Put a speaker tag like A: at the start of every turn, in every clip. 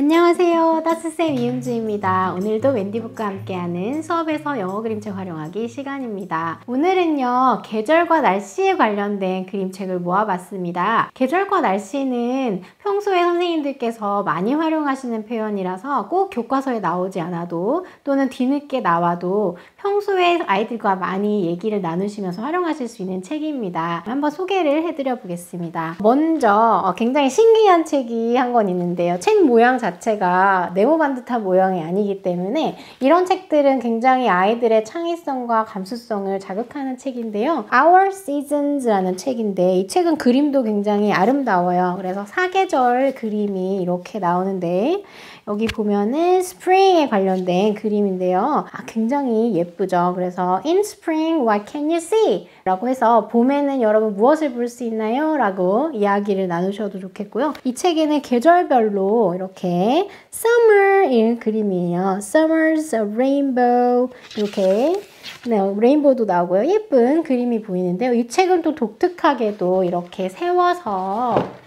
A: 안녕하세요. 따스쌤 이은주입니다. 오늘도 웬디북과 함께하는 수업에서 영어 그림책 활용하기 시간입니다. 오늘은요, 계절과 날씨에 관련된 그림책을 모아봤습니다. 계절과 날씨는 평소에 선생님들께서 많이 활용하시는 표현이라서 꼭 교과서에 나오지 않아도 또는 뒤늦게 나와도 평소에 아이들과 많이 얘기를 나누시면서 활용하실 수 있는 책입니다. 한번 소개를 해드려 보겠습니다. 먼저 굉장히 신기한 책이 한 권 있는데요. 책 모양 자체가 네모반 듯한 모양이 아니기 때문에 이런 책들은 굉장히 아이들의 창의성과 감수성을 자극하는 책인데요. Our Seasons라는 책인데 이 책은 그림도 굉장히 아름다워요. 그래서 사계절 그림이 이렇게 나오는데 여기 보면은 스프링에 관련된 그림인데요. 굉장히 예쁘죠. 그래서 In spring, what can you see? 라고 해서 봄에는 여러분 무엇을 볼 수 있나요? 라고 이야기를 나누셔도 좋겠고요. 이 책에는 계절별로 이렇게 Summer인 그림이에요. Summer's a rainbow 이렇게 레인보우도 나오고요. 예쁜 그림이 보이는데요. 이 책은 또 독특하게도 이렇게 세워서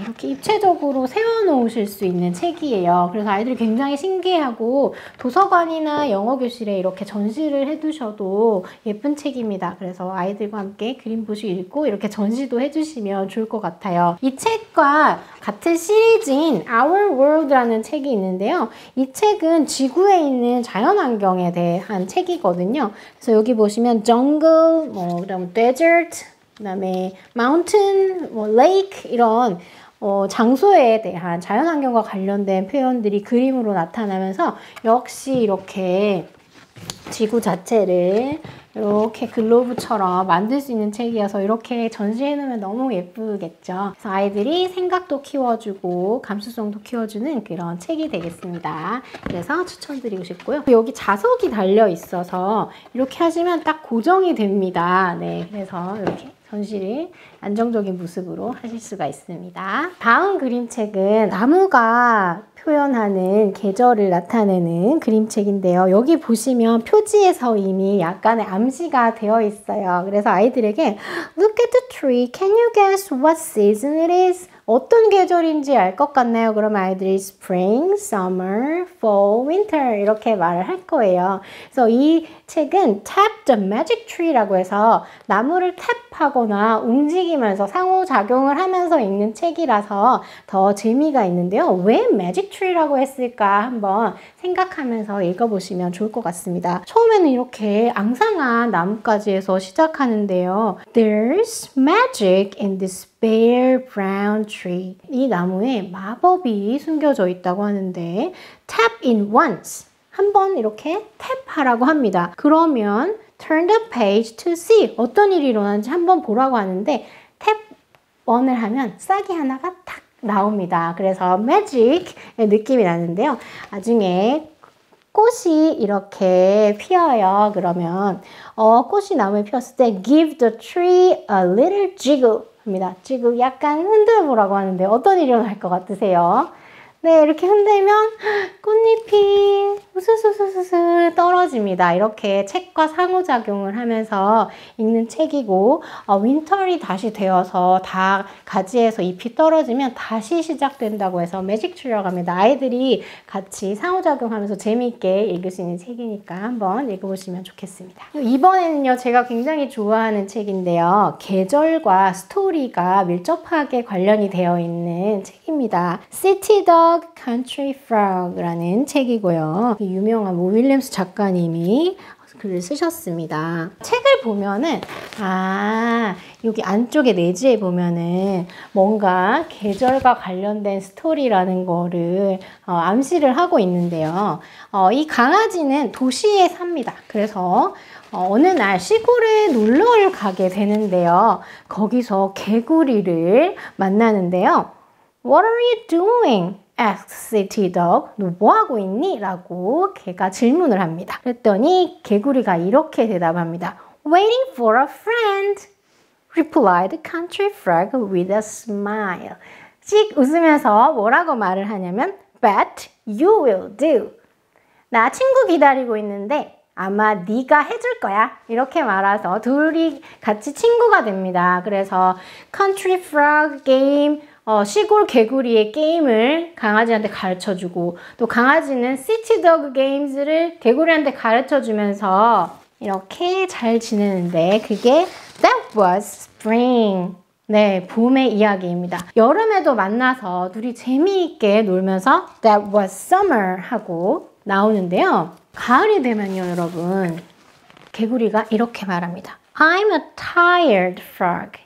A: 이렇게 입체적으로 세워놓으실 수 있는 책이에요. 그래서 아이들이 굉장히 신기해하고 도서관이나 영어 교실에 이렇게 전시를 해두셔도 예쁜 책입니다. 그래서 아이들과 함께 그림 보시고 읽고 이렇게 전시도 해주시면 좋을 것 같아요. 이 책과 같은 시리즈인 Our World라는 책이 있는데요. 이 책은 지구에 있는 자연환경에 대한 책이거든요. 그래서 여기 보시면 jungle, 그다음 desert, 그 다음에 mountain, lake 이런 장소에 대한 자연환경과 관련된 표현들이 그림으로 나타나면서 역시 이렇게 지구 자체를 이렇게 글로브처럼 만들 수 있는 책이어서 이렇게 전시해 놓으면 너무 예쁘겠죠. 그래서 아이들이 생각도 키워주고 감수성도 키워주는 그런 책이 되겠습니다. 그래서 추천드리고 싶고요. 여기 자석이 달려 있어서 이렇게 하시면 딱 고정이 됩니다. 네, 그래서 이렇게 전시를 안정적인 모습으로 하실 수가 있습니다. 다음 그림책은 나무가 표현하는 계절을 나타내는 그림책인데요. 여기 보시면 표지에서 이미 약간의 암시가 되어 있어요. 그래서 아이들에게 Look at the tree. Can you guess what season it is? 어떤 계절인지 알 것 같나요? 그러면 아이들이 Spring, Summer, Fall, Winter 이렇게 말을 할 거예요. 그래서 이 책은 Tap the Magic Tree라고 해서 나무를 탭하거나 움직이면서 상호작용을 하면서 읽는 책이라서 더 재미가 있는데요. 왜 Magic Tree라고 했을까 한번 생각하면서 읽어보시면 좋을 것 같습니다. 처음에는 이렇게 앙상한 나뭇가지에서 시작하는데요. There's magic in this bare brown tree. 이 나무에 마법이 숨겨져 있다고 하는데 tap in once. 한번 이렇게 탭하라고 합니다. 그러면 turn the page to see. 어떤 일이 일어나는지 한번 보라고 하는데 탭 1을 하면 싹이 하나가 탁 나옵니다. 그래서 magic의 느낌이 나는데요. 나중에 꽃이 이렇게 피어요. 그러면 꽃이 나무에 피었을 때 give the tree a little jiggle 합니다. 지금 약간 흔들어 보라고 하는데 어떤 일이 일어날 것 같으세요? 네, 이렇게 흔들면 꽃잎이 우스스스스 떨어집니다. 이렇게 책과 상호작용을 하면서 읽는 책이고 윈터이 다시 되어서 다 가지에서 잎이 떨어지면 다시 시작된다고 해서 매직 트리라고 합니다. 아이들이 같이 상호작용하면서 재미있게 읽을 수 있는 책이니까 한번 읽어보시면 좋겠습니다. 이번에는요, 제가 굉장히 좋아하는 책인데요. 계절과 스토리가 밀접하게 관련이 되어 있는 책입니다. City Dog, Country Frog라는 책이고요. 유명한 모 윌리엄스 작가님이 글을 쓰셨습니다. 책을 보면은 여기 안쪽에 내지에 보면은 뭔가 계절과 관련된 스토리라는 거를 암시를 하고 있는데요. 이 강아지는 도시에 삽니다. 그래서 어느 날 시골에 놀러를 가게 되는데요. 거기서 개구리를 만나는데요. What are you doing? asks City Dog. 너 뭐하고 있니? 라고 걔가 질문을 합니다. 그랬더니 개구리가 이렇게 대답합니다. Waiting for a friend, replied Country Frog with a smile. 씩 웃으면서 뭐라고 말을 하냐면 Bet you will do. 나 친구 기다리고 있는데 아마 네가 해줄 거야. 이렇게 말해서 둘이 같이 친구가 됩니다. 그래서 Country Frog game 시골 개구리의 게임을 강아지한테 가르쳐주고 또 강아지는 시티 도그 게임즈를 개구리한테 가르쳐주면서 이렇게 잘 지내는데 그게 That was spring. 네, 봄의 이야기입니다. 여름에도 만나서 둘이 재미있게 놀면서 That was summer 하고 나오는데요. 가을이 되면요, 여러분. 개구리가 이렇게 말합니다. I'm a tired frog.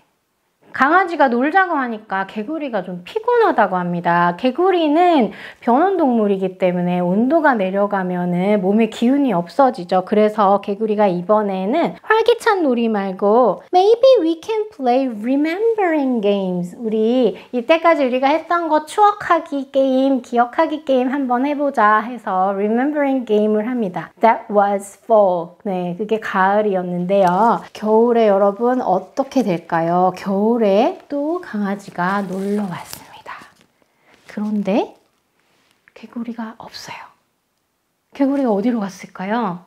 A: 강아지가 놀자고 하니까 개구리가 좀 피곤하다고 합니다. 개구리는 변온동물이기 때문에 온도가 내려가면은 몸에 기운이 없어지죠. 그래서 개구리가 이번에는 활기찬 놀이 말고 Maybe we can play remembering games. 우리 이때까지 우리가 했던 거 추억하기 게임, 기억하기 게임 한번 해보자 해서 remembering 게임을 합니다. That was fall. 네, 그게 가을이었는데요. 겨울에 여러분 어떻게 될까요? 겨울에 또 강아지가 놀러 왔습니다. 그런데 개구리가 없어요. 개구리가 어디로 갔을까요?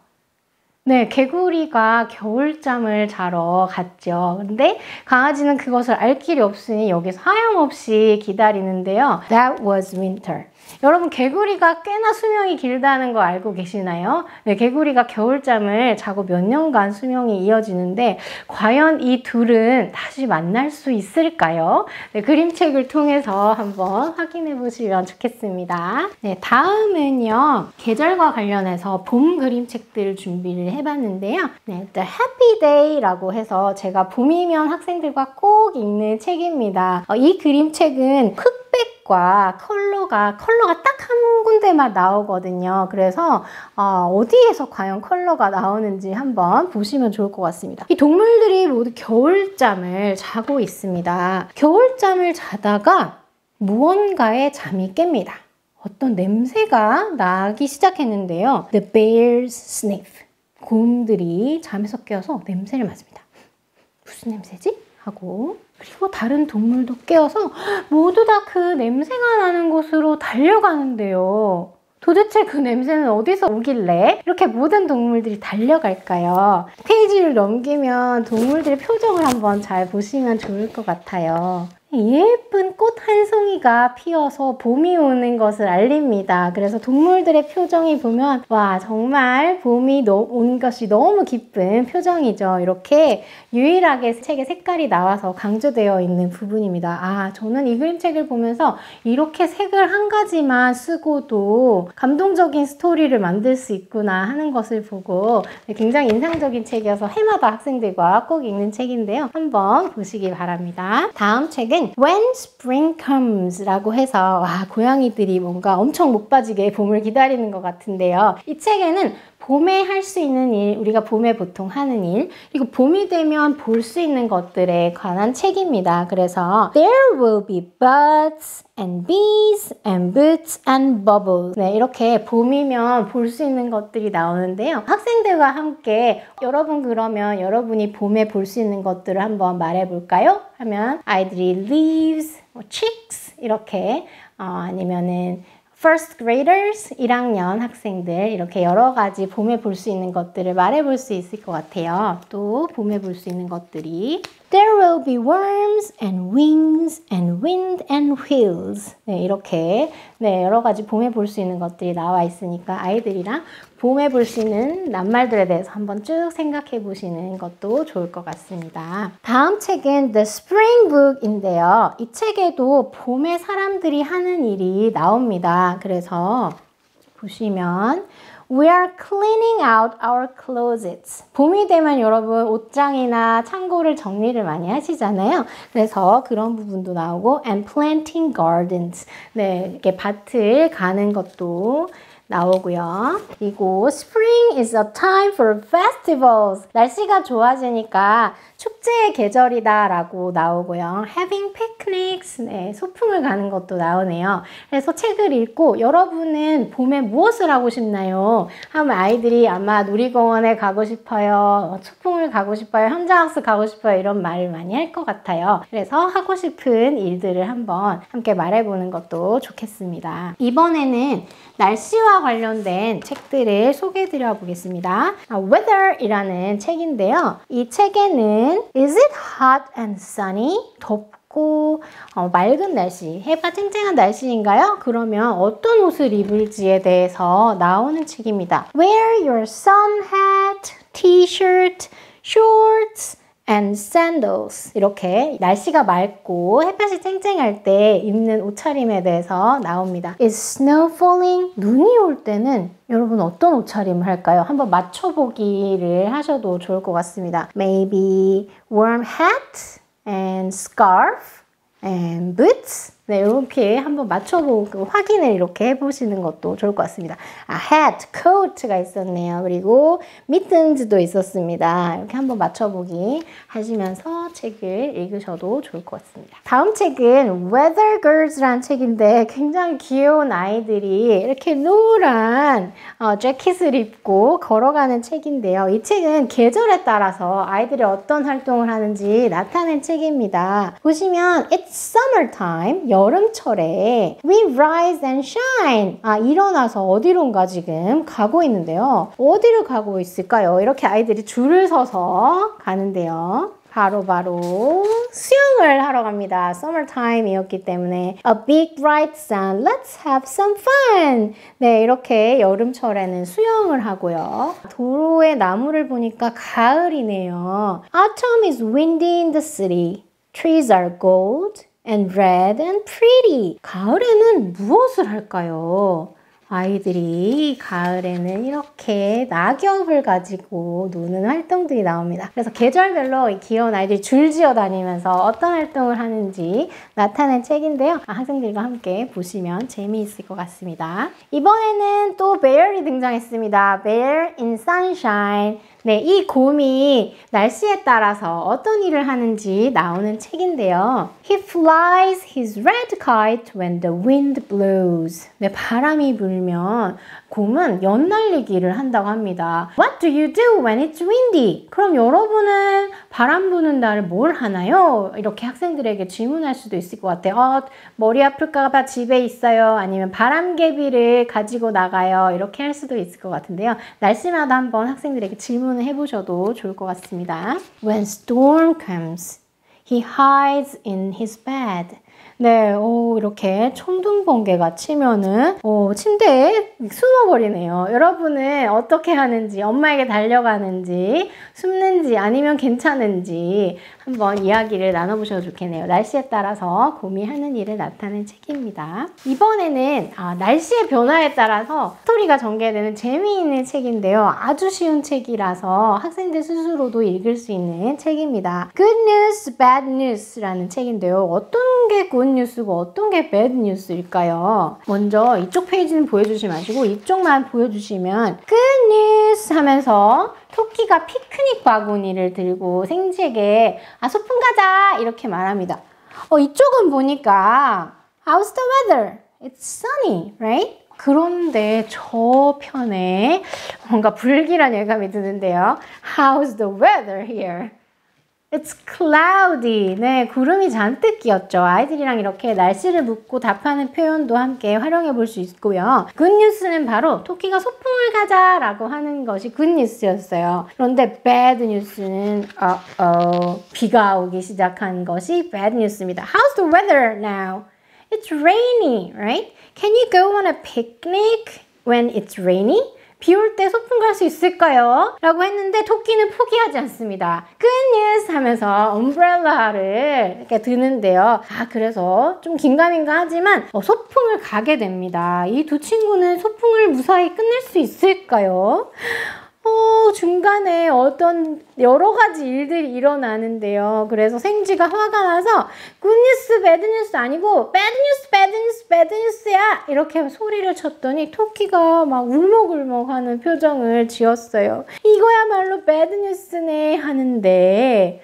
A: 네, 개구리가 겨울잠을 자러 갔죠. 근데 강아지는 그것을 알 길이 없으니 여기서 하염없이 기다리는데요. That was winter. 여러분 개구리가 꽤나 수명이 길다는 거 알고 계시나요? 네, 개구리가 겨울잠을 자고 몇 년간 수명이 이어지는데 과연 이 둘은 다시 만날 수 있을까요? 네, 그림책을 통해서 한번 확인해 보시면 좋겠습니다. 네, 다음은요. 계절과 관련해서 봄 그림책들을 준비를 해봤는데요. 네, The Happy Day라고 해서 제가 봄이면 학생들과 꼭 읽는 책입니다. 이 그림책은 흑백과 컬러가 딱 한 군데만 나오거든요. 그래서 어디에서 과연 컬러가 나오는지 한번 보시면 좋을 것 같습니다. 이 동물들이 모두 겨울잠을 자고 있습니다. 겨울잠을 자다가 무언가에 잠이 깹니다. 어떤 냄새가 나기 시작했는데요. The bears sniff. 곰들이 잠에서 깨어서 냄새를 맡습니다. 무슨 냄새지? 하고 그리고 다른 동물도 깨어서 모두 다 그 냄새가 나는 곳으로 달려가는데요. 도대체 그 냄새는 어디서 오길래 이렇게 모든 동물들이 달려갈까요? 페이지를 넘기면 동물들의 표정을 한번 잘 보시면 좋을 것 같아요. 예쁜 꽃 한 송이가 피어서 봄이 오는 것을 알립니다. 그래서 동물들의 표정이 보면 와 정말 봄이 온 것이 너무 기쁜 표정이죠. 이렇게 유일하게 책에 색깔이 나와서 강조되어 있는 부분입니다. 저는 이 그림책을 보면서 이렇게 색을 한 가지만 쓰고도 감동적인 스토리를 만들 수 있구나 하는 것을 보고 굉장히 인상적인 책이어서 해마다 학생들과 꼭 읽는 책인데요. 한번 보시기 바랍니다. 다음 책은 When Spring Comes 라고 해서 고양이들이 뭔가 엄청 못 빠지게 봄을 기다리는 것 같은데요. 이 책에는 봄에 할 수 있는 일, 우리가 봄에 보통 하는 일, 그리고 봄이 되면 볼 수 있는 것들에 관한 책입니다. 그래서 There will be buds and bees and boots and bubbles. 네, 이렇게 봄이면 볼 수 있는 것들이 나오는데요. 학생들과 함께 여러분 그러면 여러분이 봄에 볼 수 있는 것들을 한번 말해볼까요? 하면 아이들이 leaves, chicks 이렇게 아니면은 First graders, 1학년 학생들 이렇게 여러 가지 봄에 볼 수 있는 것들을 말해볼 수 있을 것 같아요. 또 봄에 볼 수 있는 것들이 There will be worms and wings and wind and wheels. 네, 이렇게 여러 가지 봄에 볼 수 있는 것들이 나와 있으니까 아이들이랑 봄에 볼 수 있는 낱말들에 대해서 한번 쭉 생각해 보시는 것도 좋을 것 같습니다. 다음 책은 The Spring Book인데요. 이 책에도 봄에 사람들이 하는 일이 나옵니다. 그래서 보시면 We are cleaning out our closets. 봄이 되면 여러분 옷장이나 창고를 정리를 많이 하시잖아요. 그래서 그런 부분도 나오고 and planting gardens. 네, 이렇게 밭을 가는 것도 나오고요. 그리고 Spring is a time for festivals. 날씨가 좋아지니까 축제의 계절이다 라고 나오고요. Having picnics. 네, 소풍을 가는 것도 나오네요. 그래서 책을 읽고 여러분은 봄에 무엇을 하고 싶나요? 하면 아이들이 아마 놀이공원에 가고 싶어요. 소풍을 가고 싶어요. 현장학습 가고 싶어요. 이런 말을 많이 할 것 같아요. 그래서 하고 싶은 일들을 한번 함께 말해보는 것도 좋겠습니다. 이번에는 날씨와 관련된 책들을 소개해드려 보겠습니다. Weather이라는 책인데요. 이 책에는 Is it hot and sunny? 덥고 있고 맑은 날씨, 해가 쨍쨍한 날씨인가요? 그러면 어떤 옷을 입을지에 대해서 나오는 책입니다. Wear your sun hat, t-shirt, shorts, and sandals. 이렇게 날씨가 맑고 햇볕이 쨍쨍할 때 입는 옷차림에 대해서 나옵니다. Is snow falling? 눈이 올 때는 여러분 어떤 옷차림을 할까요? 한번 맞춰보기를 하셔도 좋을 것 같습니다. Maybe warm hat and scarf and boots. 네, 이렇게 한번 맞춰보고 확인을 이렇게 해보시는 것도 좋을 것 같습니다. hat, coat가 있었네요. 그리고 mittens도 있었습니다. 이렇게 한번 맞춰보기 하시면서 책을 읽으셔도 좋을 것 같습니다. 다음 책은 Weather Girls라는 책인데 굉장히 귀여운 아이들이 이렇게 노란 재킷을 입고 걸어가는 책인데요. 이 책은 계절에 따라서 아이들이 어떤 활동을 하는지 나타낸 책입니다. 보시면 It's summertime. 여름철에 We rise and shine. 일어나서 어디론가 지금 가고 있는데요. 어디를 가고 있을까요? 이렇게 아이들이 줄을 서서 가는데요. 바로 수영을 하러 갑니다. Summertime이었기 때문에 A big bright sun. Let's have some fun. 네, 이렇게 여름철에는 수영을 하고요. 도로에 나무를 보니까 가을이네요. Autumn is windy in the city. Trees are gold. And red and pretty. 가을에는 무엇을 할까요? 아이들이 가을에는 이렇게 낙엽을 가지고 노는 활동들이 나옵니다. 그래서 계절별로 이 귀여운 아이들이 줄지어 다니면서 어떤 활동을 하는지 나타낸 책인데요. 학생들과 함께 보시면 재미있을 것 같습니다. 이번에는 또 bear이 등장했습니다. Bear in sunshine. 네, 이 곰이 날씨에 따라서 어떤 일을 하는지 나오는 책인데요. He flies his red kite when the wind blows. 네, 바람이 불면 곰은 연날리기를 한다고 합니다. What do you do when it's windy? 그럼 여러분은 바람 부는 날 뭘 하나요? 이렇게 학생들에게 질문할 수도 있을 것 같아요. 머리 아플까 봐 집에 있어요. 아니면 바람개비를 가지고 나가요. 이렇게 할 수도 있을 것 같은데요. 날씨마다 한번 학생들에게 질문을 해보셔도 좋을 것 같습니다. When storm comes, he hides in his bed. 네, 이렇게 천둥번개가 치면은 침대에 숨어버리네요. 여러분은 어떻게 하는지, 엄마에게 달려가는지, 숨는지 아니면 괜찮은지 한번 이야기를 나눠보셔도 좋겠네요. 날씨에 따라서 곰이 하는 일을 나타낸 책입니다. 이번에는 날씨의 변화에 따라서 스토리가 전개되는 재미있는 책인데요. 아주 쉬운 책이라서 학생들 스스로도 읽을 수 있는 책입니다. Good News, Bad News라는 책인데요. 어떤 게 good news고 어떤 게 bad news일까요? 먼저 이쪽 페이지는 보여주지 마시고 이쪽만 보여주시면 good news 하면서 토끼가 피크닉 바구니를 들고 생지에게 소풍 가자 이렇게 말합니다. 이쪽은 보니까 How's the weather? It's sunny, right? 그런데 저 편에 뭔가 불길한 예감이 드는데요. How's the weather here? It's cloudy. 네, 구름이 잔뜩 끼었죠. 아이들이랑 이렇게 날씨를 묻고 답하는 표현도 함께 활용해 볼 수 있고요. good news는 바로 토끼가 소풍을 가자 라고 하는 것이 good news였어요. 그런데 bad news는 비가 오기 시작한 것이 bad news입니다. How's the weather now? It's rainy, right? Can you go on a picnic when it's rainy? 비 올 때 소풍 갈 수 있을까요? 라고 했는데 토끼는 포기하지 않습니다. Good news 하면서 엄브렐라를 이렇게 드는데요. 그래서 좀 긴가민가 하지만 소풍을 가게 됩니다. 이 두 친구는 소풍을 무사히 끝낼 수 있을까요? 중간에 어떤 여러 가지 일들이 일어나는데요. 그래서 생쥐가 화가 나서 good news, bad news 아니고 bad news, bad news, bad news야 이렇게 소리를 쳤더니 토끼가 막 울먹울먹 하는 표정을 지었어요. 이거야말로 bad news네 하는데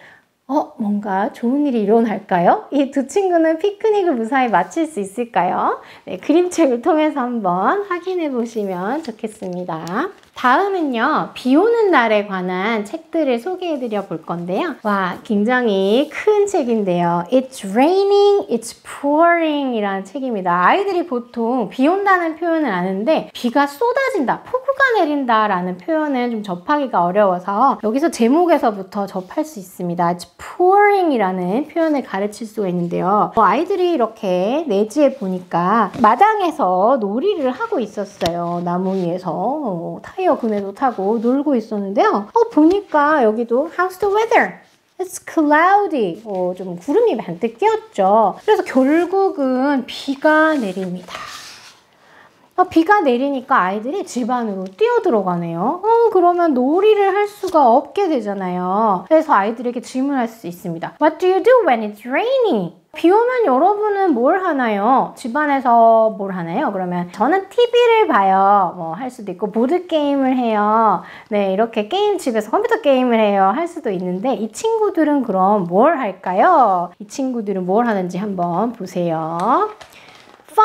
A: 뭔가 좋은 일이 일어날까요? 이 두 친구는 피크닉을 무사히 마칠 수 있을까요? 네, 그림책을 통해서 한번 확인해 보시면 좋겠습니다. 다음은요, 비 오는 날에 관한 책들을 소개해드려 볼 건데요. 와, 굉장히 큰 책인데요. It's raining, it's pouring 이라는 책입니다. 아이들이 보통 비 온다는 표현을 아는데 비가 쏟아진다, 폭우가 내린다 라는 표현은 좀 접하기가 어려워서 여기서 제목에서부터 접할 수 있습니다. It's pouring 이라는 표현을 가르칠 수가 있는데요. 아이들이 이렇게 내지에 보니까 마당에서 놀이를 하고 있었어요. 나무 위에서 타이어 그네도 타고 놀고 있었는데요. 보니까 여기도 How's the weather? It's cloudy. 좀 구름이 만뜩 끼었죠. 그래서 결국은 비가 내립니다. 비가 내리니까 아이들이 집 안으로 뛰어 들어가네요. 그러면 놀이를 할 수가 없게 되잖아요. 그래서 아이들에게 질문할 수 있습니다. What do you do when it's raining? 비 오면 여러분은 뭘 하나요? 집안에서 뭘 하나요? 그러면 저는 TV를 봐요. 뭐 할 수도 있고 보드게임을 해요. 네, 이렇게 집에서 컴퓨터 게임을 해요. 할 수도 있는데 이 친구들은 그럼 뭘 할까요? 이 친구들은 뭘 하는지 한번 보세요. 5,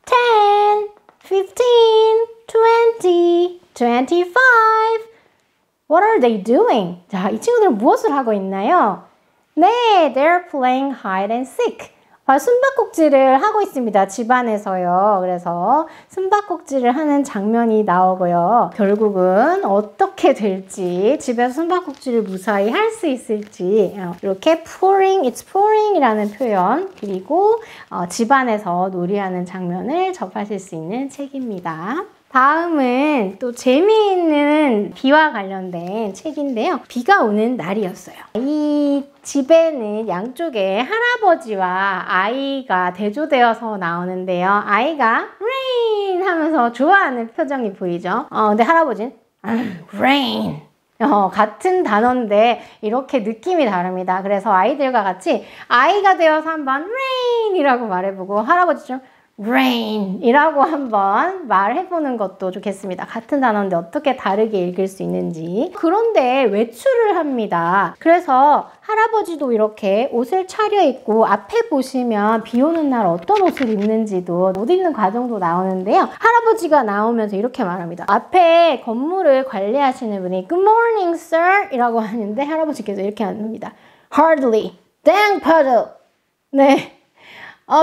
A: 10, 15, 20, 25. What are they doing? 자, 이 친구들은 무엇을 하고 있나요? 네, they're playing hide and seek. 숨바꼭질을 하고 있습니다. 집안에서요. 그래서 숨바꼭질을 하는 장면이 나오고요. 결국은 어떻게 될지, 집에서 숨바꼭질을 무사히 할 수 있을지 이렇게 pouring, it's pouring 이라는 표현 그리고 집안에서 놀이하는 장면을 접하실 수 있는 책입니다. 다음은 또 재미있는 비와 관련된 책인데요. 비가 오는 날이었어요. 이 집에는 양쪽에 할아버지와 아이가 대조되어서 나오는데요. 아이가 rain 하면서 좋아하는 표정이 보이죠. 근데 할아버지는 rain. 같은 단어인데 이렇게 느낌이 다릅니다. 그래서 아이들과 같이 아이가 되어서 한번 rain 이라고 말해보고 할아버지 좀 rain 이라고 한번 말해보는 것도 좋겠습니다. 같은 단어인데 어떻게 다르게 읽을 수 있는지. 그런데 외출을 합니다. 그래서 할아버지도 이렇게 옷을 차려입고 앞에 보시면 비 오는 날 어떤 옷을 입는지도 옷 입는 과정도 나오는데요. 할아버지가 나오면서 이렇게 말합니다. 앞에 건물을 관리하시는 분이 Good morning, sir 이라고 하는데 할아버지께서 이렇게 합니다. Hardly, dang puddle. 네.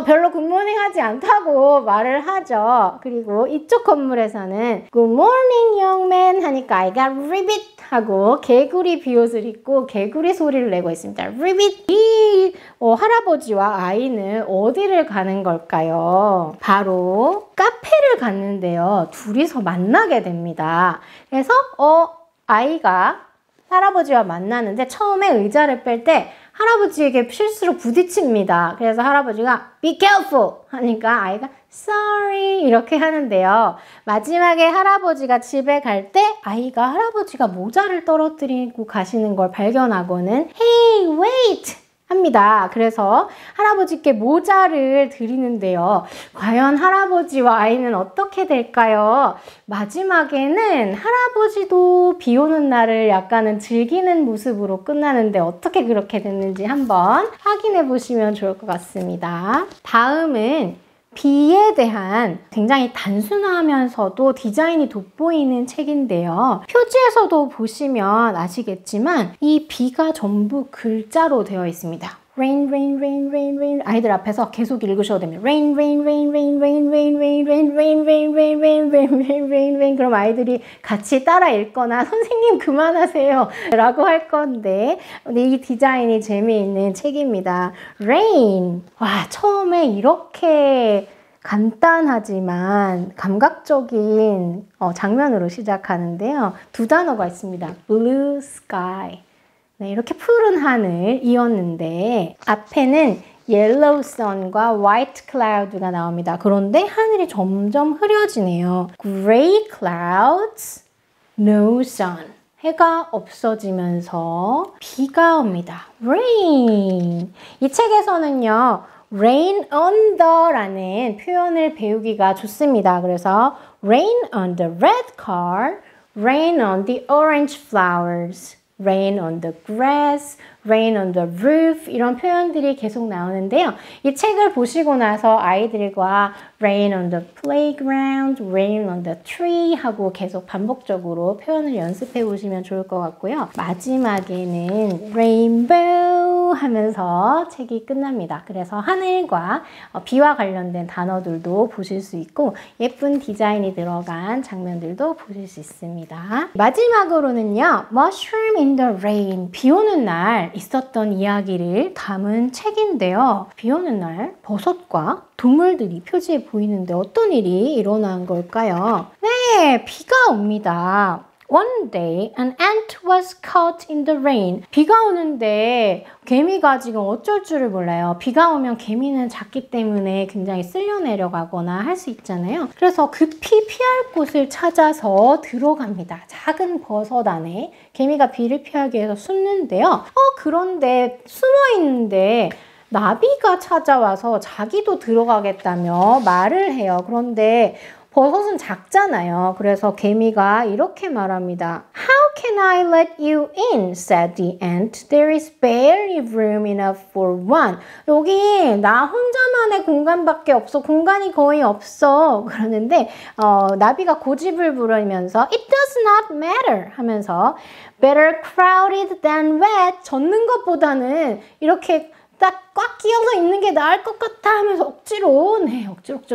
A: 별로 굿모닝 하지 않다고 말을 하죠. 그리고 이쪽 건물에서는 Good morning, young man 하니까 I got ribbit 하고 개구리 비옷을 입고 개구리 소리를 내고 있습니다. ribbit. 이 할아버지와 아이는 어디를 가는 걸까요? 바로 카페를 갔는데요. 둘이서 만나게 됩니다. 그래서 아이가 할아버지와 만나는데 처음에 의자를 뺄 때 할아버지에게 실수로 부딪힙니다. 그래서 할아버지가 Be careful! 하니까 아이가 Sorry! 이렇게 하는데요. 마지막에 할아버지가 집에 갈 때 아이가 할아버지가 모자를 떨어뜨리고 가시는 걸 발견하고는 Hey, wait! 합니다. 그래서 할아버지께 모자를 드리는데요. 과연 할아버지와 아이는 어떻게 될까요? 마지막에는 할아버지도 비 오는 날을 약간은 즐기는 모습으로 끝나는데 어떻게 그렇게 됐는지 한번 확인해 보시면 좋을 것 같습니다. 다음은 비에 대한 굉장히 단순하면서도 디자인이 돋보이는 책인데요. 표지에서도 보시면 아시겠지만 이 비가 전부 글자로 되어 있습니다. Rain, rain, rain, rain, rain. 아이들 앞에서 계속 읽으셔도 됩니다. Rain, rain, rain, rain, rain, rain, rain, rain, rain, rain, rain, rain, rain, rain, rain, rain. 그럼 아이들이 같이 따라 읽거나 선생님 그만하세요 라고 할 건데 이 디자인이 재미있는 책입니다. Rain. 와, 처음에 이렇게 간단하지만 감각적인 장면으로 시작하는데요. 두 단어가 있습니다. Blue sky. 네, 이렇게 푸른 하늘이었는데 앞에는 yellow sun과 white cloud가 나옵니다. 그런데 하늘이 점점 흐려지네요. Gray clouds, no sun. 해가 없어지면서 비가 옵니다. Rain. 이 책에서는요. rain on the 라는 표현을 배우기가 좋습니다. 그래서 rain on the red car, rain on the orange flowers. rain on the grass, rain on the roof 이런 표현들이 계속 나오는데요. 이 책을 보시고 나서 아이들과 rain on the playground, rain on the tree 하고 계속 반복적으로 표현을 연습해 보시면 좋을 것 같고요. 마지막에는 rainbow 하면서 책이 끝납니다. 그래서 하늘과 비와 관련된 단어들도 보실 수 있고 예쁜 디자인이 들어간 장면들도 보실 수 있습니다. 마지막으로는요. mushroom in the rain, 비 오는 날 있었던 이야기를 담은 책인데요. 비 오는 날 버섯과 동물들이 표지에 보이는데 어떤 일이 일어난 걸까요? 네, 비가 옵니다. One day, an ant was caught in the rain. 비가 오는데 개미가 지금 어쩔 줄을 몰라요. 비가 오면 개미는 작기 때문에 굉장히 쓸려 내려가거나 할 수 있잖아요. 그래서 급히 피할 곳을 찾아서 들어갑니다. 작은 버섯 안에 개미가 비를 피하기 위해서 숨는데요. 그런데 숨어 있는데 나비가 찾아와서 자기도 들어가겠다며 말을 해요. 그런데 버섯은 작잖아요. 그래서 개미가 이렇게 말합니다. How can I let you in? said the ant. There is barely room enough for one. 여기 나 혼자만의 공간밖에 없어. 공간이 거의 없어. 그러는데 나비가 고집을 부리면서 It does not matter 하면서 Better crowded than wet. 젖는 것보다는 이렇게 딱 꽉 끼어서 있는 게 나을 것 같아 하면서 억지로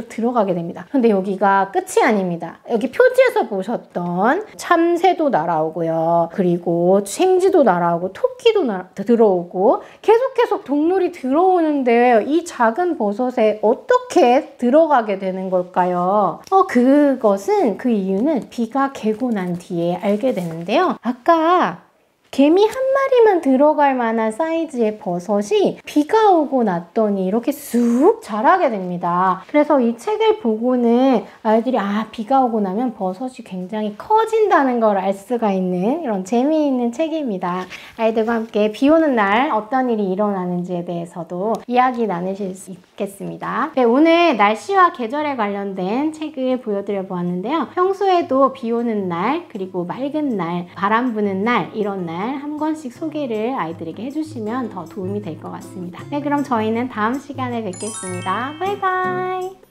A: 들어가게 됩니다. 근데 여기가 끝이 아닙니다. 여기 표지에서 보셨던 참새도 날아오고요. 그리고 생쥐도 날아오고 토끼도 들어오고 계속 동물이 들어오는데 이 작은 버섯에 어떻게 들어가게 되는 걸까요? 그 이유는 비가 개고 난 뒤에 알게 되는데요. 아까 개미 한 마리만 들어갈 만한 사이즈의 버섯이 비가 오고 났더니 이렇게 쑥 자라게 됩니다. 그래서 이 책을 보고는 아이들이 비가 오고 나면 버섯이 굉장히 커진다는 걸 알 수가 있는 이런 재미있는 책입니다. 아이들과 함께 비 오는 날 어떤 일이 일어나는지에 대해서도 이야기 나누실 수 있겠습니다. 네, 오늘 날씨와 계절에 관련된 책을 보여드려 보았는데요. 평소에도 비 오는 날, 그리고 맑은 날, 바람 부는 날, 이런 날 한 권씩 소개를 아이들에게 해주시면 더 도움이 될 것 같습니다. 네, 그럼 저희는 다음 시간에 뵙겠습니다. 바이바이!